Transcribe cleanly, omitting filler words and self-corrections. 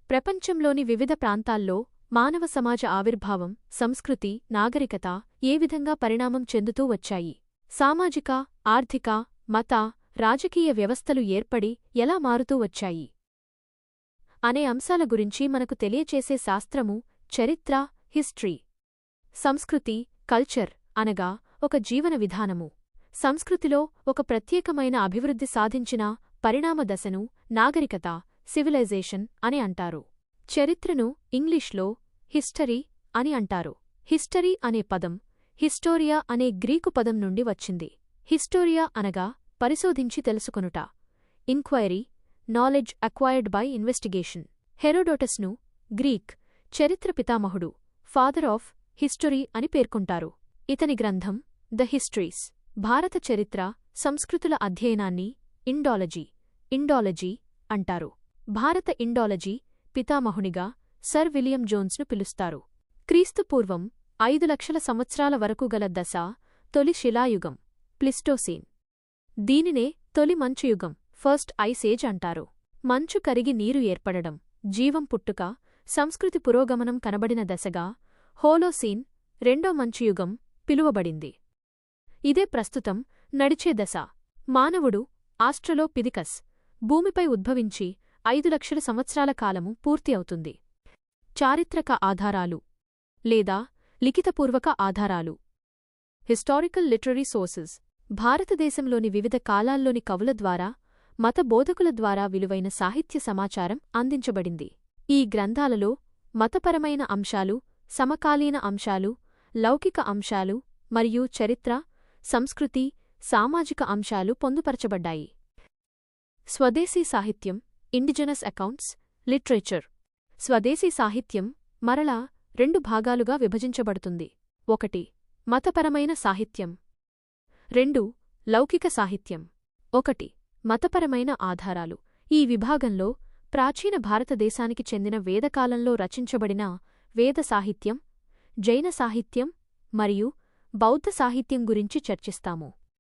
ప్రపంచంలోని వివిధ ప్రాంతాల్లో మానవ సమాజ ఆవిర్భావం, సంస్కృతి, నాగరికత ఏ విధంగా పరిణామం చెందుతూ వచ్చాయి, సామాజిక, ఆర్థిక, మత, రాజకీయ వ్యవస్థలు ఏర్పడి ఎలా మారుతూ వచ్చాయి అనే అంశాల గురించి మనకు తెలియచేసే శాస్త్రము చరిత్ర, హిస్టరీ. సంస్కృతి, కల్చర్ అనగా ఒక జీవన విధానము. సంస్కృతిలో ఒక ప్రత్యేకమైన అభివృద్ధి సాధించిన పరిణామ దశను నాగరికత, సివిలైజేషన్ అని అంటారు. చరిత్రను ఇంగ్లీష్లో హిస్టరీ అని అంటారు. హిస్టరీ అనే పదం హిస్టోరియా అనే గ్రీకు పదం నుండి వచ్చింది. హిస్టోరియా అనగా పరిశోధించి తెలుసుకొనుట. Inquiry, knowledge acquired by investigation. హెరోడోటస్ను గ్రీక్ చరిత్ర పితామహుడు, ఫాదర్ ఆఫ్ హిస్టరీ అని పేర్కొంటారు. ఇతని గ్రంథం ద హిస్టరీస్ భారత చరిత్ర, సంస్కృతుల అధ్యయనాన్ని ఇండాలజీ అంటారు. భారత ఇండాలజీ పితామహునిగా సర్ విలియం జోన్స్ను పిలుస్తారు. క్రీస్తుపూర్వం 5,00,000 సంవత్సరాల వరకు గల దశ తొలి శిలాయుగం, ప్లిస్టోసీన్. దీనినే తొలి మంచుయుగం, ఫస్ట్ ఐస్ ఏజ్ అంటారు. మంచు కరిగి నీరు ఏర్పడడం, జీవం పుట్టుక, సంస్కృతి పురోగమనం కనబడిన దశగా హోలోసీన్, రెండో మంచుయుగం పిలువబడింది. ఇదే ప్రస్తుతం నడిచే దశ. మానవుడు ఆస్ట్రలోపిథికస్ భూమిపై ఉద్భవించి 5,00,000 సంవత్సరాల కాలము పూర్తి అవుతుంది. చారిత్రక ఆధారాలు లేదా లిఖితపూర్వక ఆధారాలు. Historical literary sources. భారతదేశంలోని వివిధ కాలాల్లోని కవుల ద్వారా, మత బోధకుల ద్వారా విలువైన సాహిత్య సమాచారం అందించబడింది. ఈ గ్రంథాలలో మతపరమైన అంశాలు, సమకాలీన అంశాలు, లౌకిక అంశాలు మరియు చరిత్ర, సంస్కృతి, సామాజిక అంశాలు పొందుపరచబడ్డాయి. స్వదేశీ సాహిత్యం, ఇండిజినస్ అకౌంట్స్, లిటరేచర్. స్వదేశీ సాహిత్యం మరలా 2 భాగాలుగా విభజించబడుతుంది. 1 మతపరమైన సాహిత్యం, 2 లౌకిక సాహిత్యం. 1 మతపరమైన ఆధారాలు. ఈ విభాగంలో ప్రాచీన భారతదేశానికి చెందిన వేదకాలంలో రచించబడిన వేద సాహిత్యం, జైన సాహిత్యం మరియు బౌద్ధ సాహిత్యం గురించి చర్చిస్తాము.